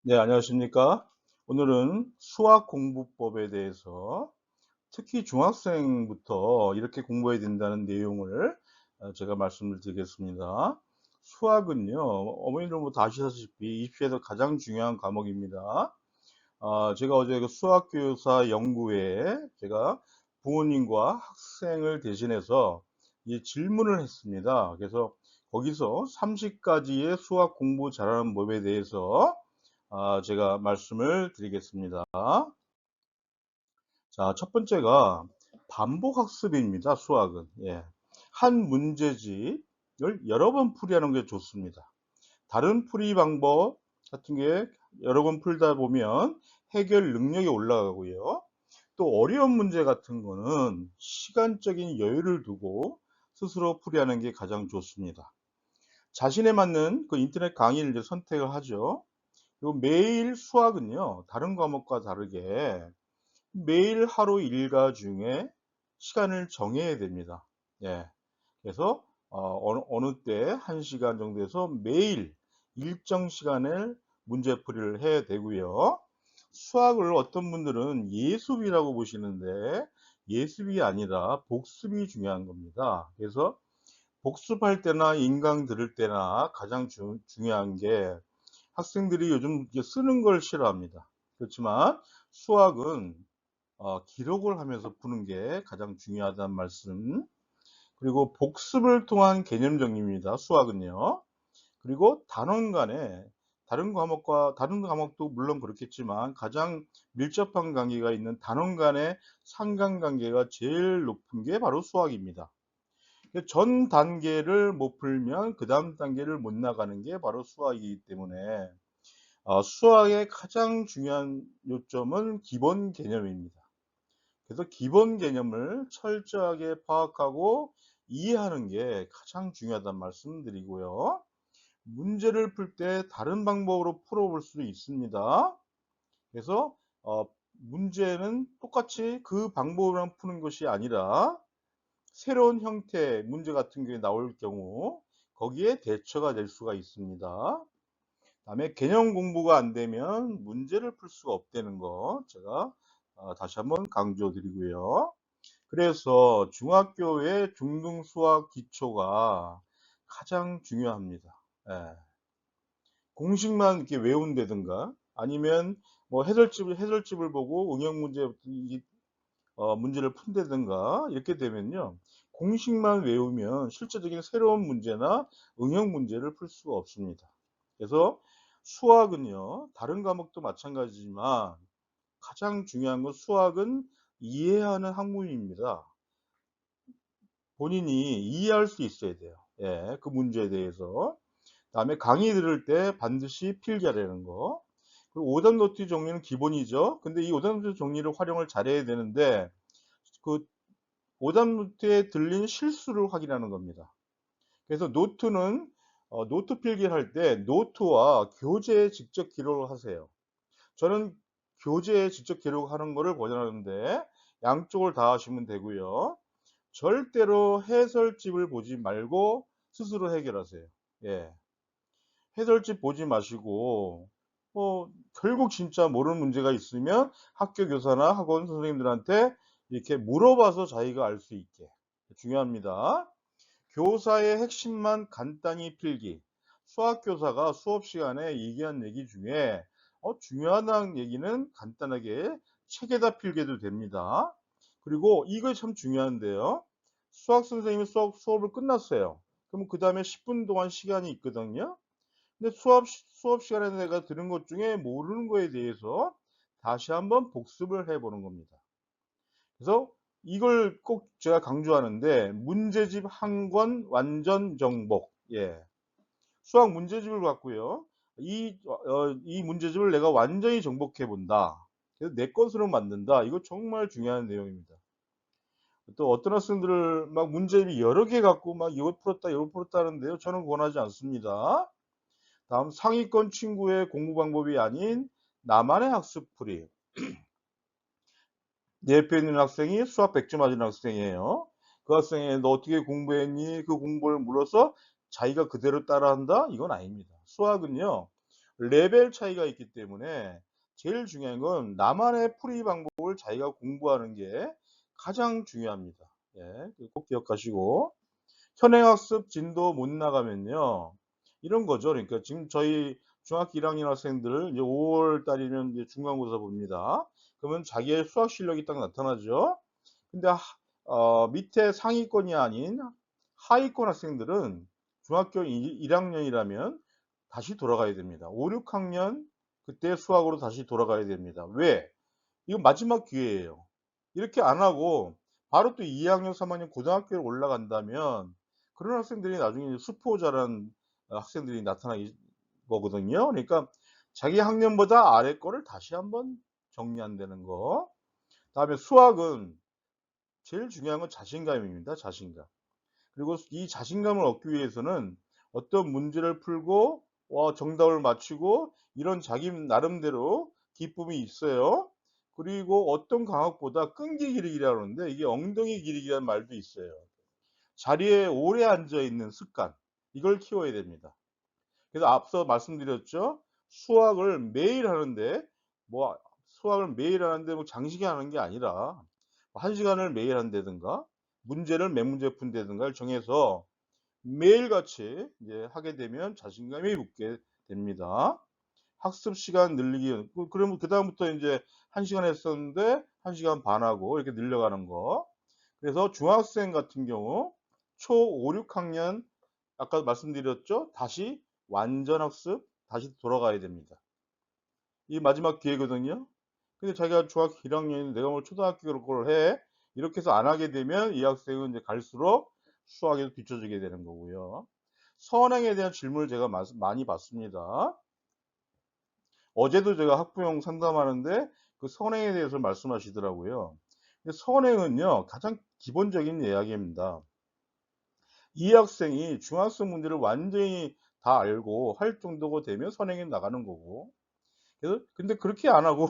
네, 안녕하십니까? 오늘은 수학 공부법에 대해서 특히 중학생부터 이렇게 공부해야 된다는 내용을 제가 말씀을 드리겠습니다. 수학은요, 어머니들 뭐 다 아시다시피 입시에서 가장 중요한 과목입니다. 제가 어제 그 수학교사 연구회에 제가 부모님과 학생을 대신해서 이 질문을 했습니다. 그래서 거기서 30가지의 수학 공부 잘하는 법에 대해서 제가 말씀을 드리겠습니다. 자, 첫 번째가 반복 학습입니다. 수학은. 예. 한 문제집을 여러 번 풀이하는 게 좋습니다. 다른 풀이 방법 같은 게 여러 번 풀다 보면 해결 능력이 올라가고요. 또 어려운 문제 같은 거는 시간적인 여유를 두고 스스로 풀이하는 게 가장 좋습니다. 자신에 맞는 그 인터넷 강의를 이제 선택을 하죠. 그리고 매일 수학은요, 다른 과목과 다르게 매일 하루 일과 중에 시간을 정해야 됩니다. 예. 그래서 어느 때 1시간 정도 해서 매일 일정 시간을 문제풀이를 해야 되고요. 수학을 어떤 분들은 예습이라고 보시는데 예습이 아니라 복습이 중요한 겁니다. 그래서 복습할 때나 인강 들을 때나 가장 중요한 게 학생들이 요즘 이제 쓰는 걸 싫어합니다. 그렇지만 수학은 기록을 하면서 푸는 게 가장 중요하다는 말씀. 그리고 복습을 통한 개념 정리입니다. 수학은요. 그리고 단원 간에 다른 과목도 물론 그렇겠지만 가장 밀접한 관계가 있는 단원 간의 상관관계가 제일 높은 게 바로 수학입니다. 전 단계를 못 풀면 그다음 단계를 못 나가는 게 바로 수학이기 때문에 수학의 가장 중요한 요점은 기본 개념입니다. 그래서 기본 개념을 철저하게 파악하고 이해하는 게 가장 중요하다는 말씀드리고요. 문제를 풀 때 다른 방법으로 풀어볼 수 있습니다. 그래서 문제는 똑같이 그 방법으로만 푸는 것이 아니라 새로운 형태의 문제 같은 게 나올 경우 거기에 대처가 될 수가 있습니다. 그다음에 개념 공부가 안 되면 문제를 풀 수가 없다는 거 제가 다시 한번 강조 드리고요. 그래서 중학교의 중등 수학 기초가 가장 중요합니다. 예. 공식만 이렇게 외운다든가 아니면 뭐 해설집을 보고 응용 문제 문제를 푼다든가 이렇게 되면요. 공식만 외우면 실제적인 새로운 문제나 응용 문제를 풀 수가 없습니다. 그래서 수학은요. 다른 과목도 마찬가지지만 가장 중요한 건 수학은 이해하는 학문입니다. 본인이 이해할 수 있어야 돼요. 예. 그 문제에 대해서. 그다음에 강의 들을 때 반드시 필기하라는 거. 그리고 오답 노트 정리는 기본이죠. 근데 이 오답 노트 정리를 활용을 잘해야 되는데 그 오답 노트에 들린 실수를 확인하는 겁니다. 그래서 노트는 노트 필기할 때 노트와 교재에 직접 기록을 하세요. 저는 교재에 직접 기록하는 거를 권하는데 양쪽을 다 하시면 되고요. 절대로 해설집을 보지 말고 스스로 해결하세요. 예. 해설집 보지 마시고 결국 진짜 모르는 문제가 있으면 학교 교사나 학원 선생님들한테 이렇게 물어봐서 자기가 알 수 있게. 중요합니다. 교사의 핵심만 간단히 필기. 수학 교사가 수업 시간에 얘기한 얘기 중에 중요하다는 얘기는 간단하게 책에다 필기해도 됩니다. 그리고 이거 참 중요한데요. 수학 선생님이 수업을 끝났어요. 그럼 그다음에 10분 동안 시간이 있거든요. 근데 수업 시간에 내가 들은 것 중에 모르는 거에 대해서 다시 한번 복습을 해 보는 겁니다. 그래서 이걸 꼭 제가 강조하는데 문제집 한 권 완전 정복. 예. 수학 문제집을 갖고요. 이 문제집을 내가 완전히 정복해 본다. 그래서 내 것으로 만든다. 이거 정말 중요한 내용입니다. 또 어떤 학생들을 막 문제집이 여러 개 갖고 막 이것 풀었다, 이것 풀었다 하는데요. 저는 권하지 않습니다. 다음 상위권 친구의 공부 방법이 아닌 나만의 학습풀이. 내 옆에 있는 학생이 수학 100점 맞은 학생이에요. 그 학생이 "너 어떻게 공부했니?" 그 공부를 물어서 자기가 그대로 따라한다? 이건 아닙니다. 수학은요. 레벨 차이가 있기 때문에 제일 중요한 건 나만의 풀이 방법을 자기가 공부하는 게 가장 중요합니다. 예. 꼭 기억하시고 현행학습 진도 못 나가면요. 이런 거죠. 그러니까 지금 저희 중학교 1학년 학생들 이제 5월 달이면 이제 중간고사 봅니다. 그러면 자기의 수학 실력이 딱 나타나죠. 근데 밑에 상위권이 아닌 하위권 학생들은 중학교 1 학년이라면 다시 돌아가야 됩니다. 5, 6학년 그때 수학으로 다시 돌아가야 됩니다. 왜? 이건 마지막 기회예요. 이렇게 안 하고 바로 또 2 학년, 3 학년 고등학교에 올라간다면 그런 학생들이 나중에 이제 수포자란 학생들이 나타나기 거거든요. 그러니까 자기 학년보다 아래 거를 다시 한번 정리한다는 거. 다음에 수학은 제일 중요한 건 자신감입니다, 자신감. 그리고 이 자신감을 얻기 위해서는 어떤 문제를 풀고 정답을 맞추고 이런 자기 나름대로 기쁨이 있어요. 그리고 어떤 과목보다 끈기 기르기라고 하는데 이게 엉덩이 기르기라는 말도 있어요. 자리에 오래 앉아 있는 습관 이걸 키워야 됩니다. 그래서 앞서 말씀드렸죠. 수학을 매일 하는데 뭐 수학을 매일 하는데 뭐 장시간 하는 게 아니라 1 시간을 매일 한다든가 문제를 몇 문제 푼다든가를 정해서 매일같이 이제 하게 되면 자신감이 붙게 됩니다. 학습 시간 늘리기 그러면 그다음부터 인제 1 시간 했었는데 1 시간 반 하고 이렇게 늘려가는 거. 그래서 중학생 같은 경우 초 5-6 학년 아까 말씀드렸죠. 다시 완전 학습 다시 돌아가야 됩니다. 이게 마지막 기회거든요. 근데 자기가 중학교 1 학년인데 '내가 뭘 초등학교를 그걸 해?' 이렇게 해서 안 하게 되면 이 학생은 이제 갈수록 수학에서 뒤처지게 되는 거고요. 선행에 대한 질문을 제가 많이 받습니다. 어제도 제가 학부형 상담하는데 그 선행에 대해서 말씀하시더라고요. 근데 선행은요 가장 기본적인 이야기입니다. 이 학생이 중학생 문제를 완전히 다 알고 할 정도가 되면 선행에 나가는 거고 그래서 근데 그렇게 안 하고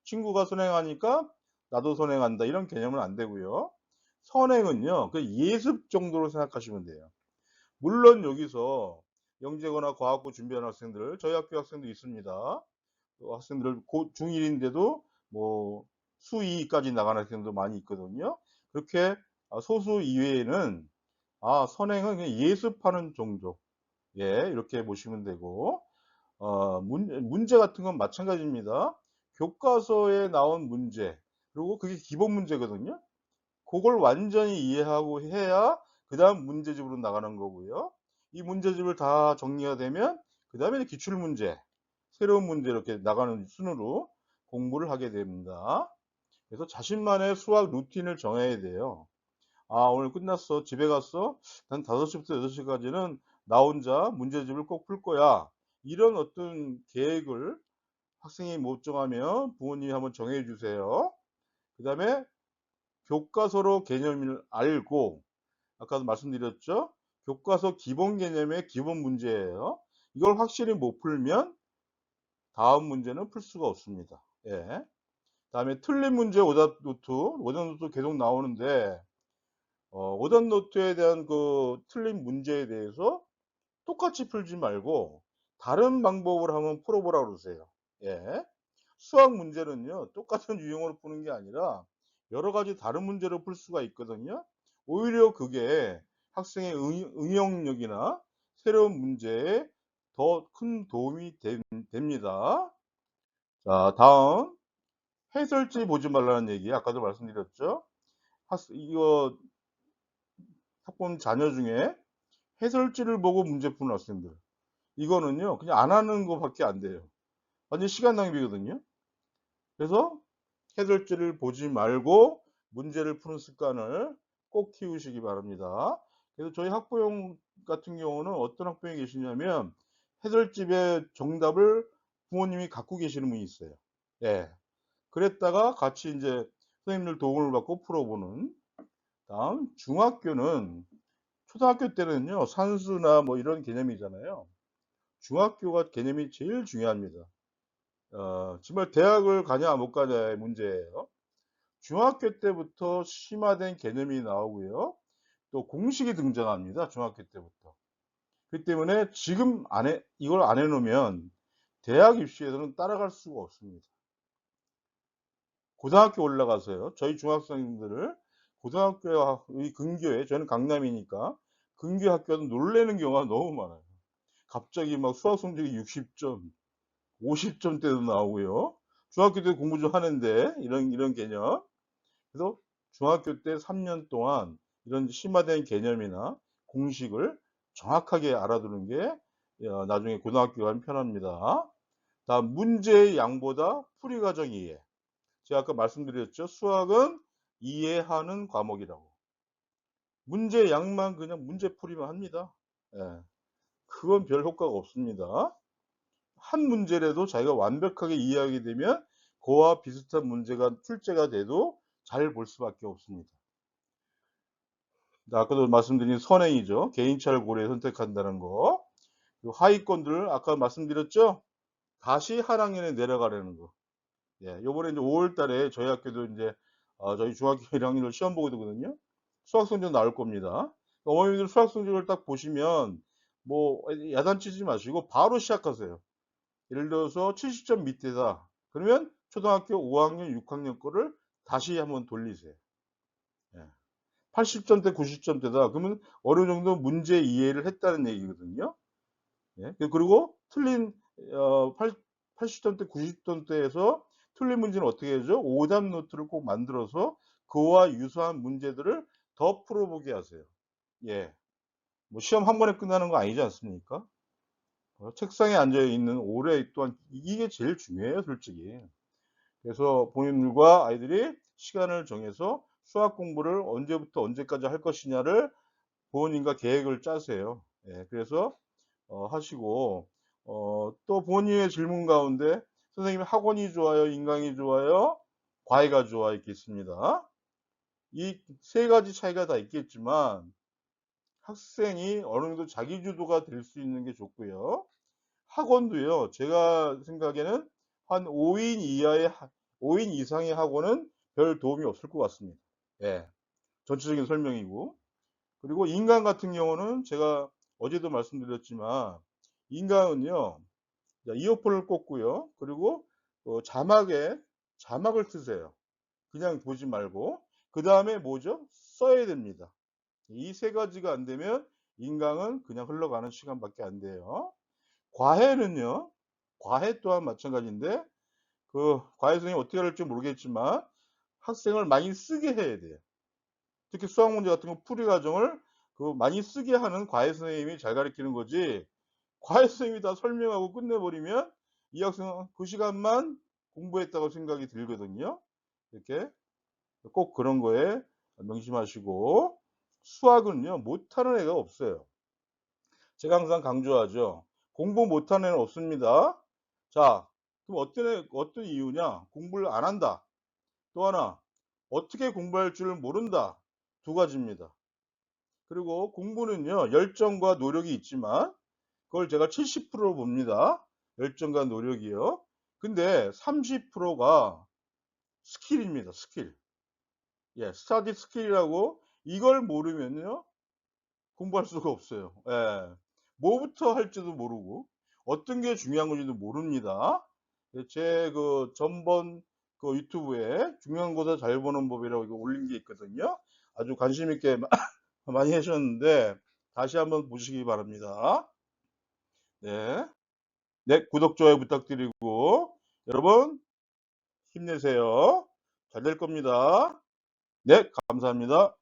친구가 선행하니까 나도 선행한다 이런 개념은 안 되고요. 선행은요 그 예습 정도로 생각하시면 돼요. 물론 여기서 영재고나 과학고 준비하는 학생들 저희 학교 학생도 있습니다. 학생들 고 중1 인데도 뭐 수2까지 나가는 학생도 많이 있거든요. 그렇게 소수 이외에는 선행은 그냥 예습하는 정도. 예 이렇게 보시면 되고 문제 같은 건 마찬가지입니다. 교과서에 나온 문제 그리고 그게 기본 문제거든요. 고걸 완전히 이해하고 해야 그다음 문제집으로 나가는 거고요. 이 문제집을 다 정리가 되면 그다음에 이제 기출 문제, 새로운 문제 이렇게 나가는 순으로 공부를 하게 됩니다. 그래서 자신만의 수학 루틴을 정해야 돼요. '아 오늘 끝났어. 집에 갔어. 난 5 시부터 6 시까지는 나 혼자 문제집을 꼭 풀 거야.' 이런 어떤 계획을 학생이 못 정하면 부모님이 한번 정해 주세요. 그다음에 교과서로 개념을 알고 아까도 말씀드렸죠. 교과서 기본 개념의 기본 문제예요. 이걸 확실히 못 풀면 다음 문제는 풀 수가 없습니다. 예. 그다음에 틀린 문제 오답 노트, 오답 노트 계속 나오는데 오답 노트에 대한 그 틀린 문제에 대해서 똑같이 풀지 말고 다른 방법으로 한번 풀어 보라고 그러세요. 예. 수학 문제는요. 똑같은 유형으로 푸는 게 아니라 여러 가지 다른 문제로 풀 수가 있거든요. 오히려 그게 학생의 응용력이나 새로운 문제에 더 큰 도움이 됩니다. 자 다음 해설지 보지 말라는 얘기 아까도 말씀드렸죠. 이거 학부모 자녀 중에 해설지를 보고 문제 푸는 학생들 이거는요 그냥 안 하는 거 밖에 안 돼요. 완전 시간 낭비거든요. 그래서 해설지를 보지 말고 문제를 푸는 습관을 꼭 키우시기 바랍니다. 그래서 저희 학부형 같은 경우는 어떤 학부형이 계시냐면 해설집의 정답을 부모님이 갖고 계시는 분이 있어요. 예. 그랬다가 같이 인제 선생님들 도움을 받고 풀어보는. 다음 중학교는 초등학교 때는요 산수나 뭐 이런 개념이잖아요. 중학교가 개념이 제일 중요합니다. 정말 대학을 가냐 못 가냐의 문제예요. 중학교 때부터 심화된 개념이 나오고요. 또 공식이 등장합니다. 중학교 때부터. 그렇기 때문에 지금 이걸 안 해 놓으면 대학 입시에서는 따라갈 수가 없습니다. 고등학교 올라가서요. 저희 중학생들을 고등학교의 근교에, 저는 강남이니까 근교 학교도 놀라는 경우가 너무 많아요. 갑자기 막 수학 성적이 60점, 50점대도 나오고요. 중학교 때 공부 좀 하는데 이런 개념. 그래서 중학교 때 3년 동안 이런 심화된 개념이나 공식을 정확하게 알아두는 게 나중에 고등학교 가면 편합니다. 다음 문제의 양보다 풀이 과정 이해. 제가 아까 말씀드렸죠. 수학은 이해하는 과목이라고. 문제 양만 그냥 문제풀이만 합니다. 예. 그건 별 효과가 없습니다. 한 문제라도 자기가 완벽하게 이해하게 되면 그와 비슷한 문제가 출제가 돼도 잘 볼 수밖에 없습니다. 아까도 말씀드린 선행이죠. 개인차를 고려해 선택한다는 거. 하위권들 아까 말씀드렸죠. 다시 한 학년에 내려가려는 거. 예, 요번에 이제 5월 달에 저희 학교도 이제 저희 중학교 1학년을 시험 보게 되거든요. 수학 성적 나올 겁니다. 어머님들 수학 성적을 딱 보시면 뭐 야단치지 마시고 바로 시작하세요. 예를 들어서 70점 밑에다. 그러면 초등학교 5학년, 6학년 거를 다시 한번 돌리세요. 예. 80점대, 90점대다. 그러면 어느 정도 문제 이해를 했다는 얘기거든요. 예. 그리고 틀린 80점대, 90점대에서 틀린 문제는 어떻게 하죠? 오답 노트를 꼭 만들어서 그와 유사한 문제들을 더 풀어보게 하세요. 예. 뭐 시험 한 번에 끝나는 거 아니지 않습니까? 책상에 앉아 있는 오랫동안 이게 제일 중요해요, 솔직히. 그래서 본인들과 아이들이 시간을 정해서 수학 공부를 언제부터 언제까지 할 것이냐를 부모님과 계획을 짜세요. 예, 그래서 하시고 또 본인의 질문 가운데 선생님 학원이 좋아요, 인강이 좋아요, 과외가 좋아 있겠습니다. 이 세 가지 차이가 다 있겠지만 학생이 어느 정도 자기 주도가 될 수 있는 게 좋고요. 학원도요. 제가 생각에는 한 5인 이하의 5인 이상의 학원은 별 도움이 없을 것 같습니다. 예. 전체적인 설명이고. 그리고 인강 같은 경우는 제가 어제도 말씀드렸지만 인강은요. 이어폰을 꽂고요. 그리고 자막을 쓰세요. 그냥 보지 말고. 그다음에 뭐죠? 써야 됩니다. 이 세 가지가 안 되면 인강은 그냥 흘러가는 시간밖에 안 돼요. 과외는요. 과외 또한 마찬가지인데 과외 선생님이 어떻게 할지 모르겠지만 학생을 많이 쓰게 해야 돼요. 특히 수학 문제 같은 거 풀이 과정을 많이 쓰게 하는 과외 선생님이 잘 가르치는 거지, 과외 선생님이 다 설명하고 끝내버리면 이 학생은 그 시간만 공부했다고 생각이 들거든요. 이렇게 꼭 그런 거에 명심하시고, 수학은요 못하는 애가 없어요. 제가 항상 강조하죠. 공부 못하는 애는 없습니다. 자, 그럼 어떤 이유냐? 공부를 안 한다. 또 하나, 어떻게 공부할 줄 모른다. 두 가지입니다. 그리고 공부는요, 열정과 노력이 있지만, 그걸 제가 70%로 봅니다. 열정과 노력이요. 근데 30%가 스킬입니다. 스킬. 예, 스타디 스킬이라고, 이걸 모르면요, 공부할 수가 없어요. 예. 뭐부터 할지도 모르고 어떤 게 중요한 건지도 모릅니다. 제 전번 유튜브에 중요한 거다 잘 보는 법이라고 이거 올린 게 있거든요. 아주 관심 있게 많이 하셨는데 다시 한번 보시기 바랍니다. 네. 네, 구독, 좋아요 부탁드리고 여러분 힘내세요. 잘 될 겁니다. 네, 감사합니다.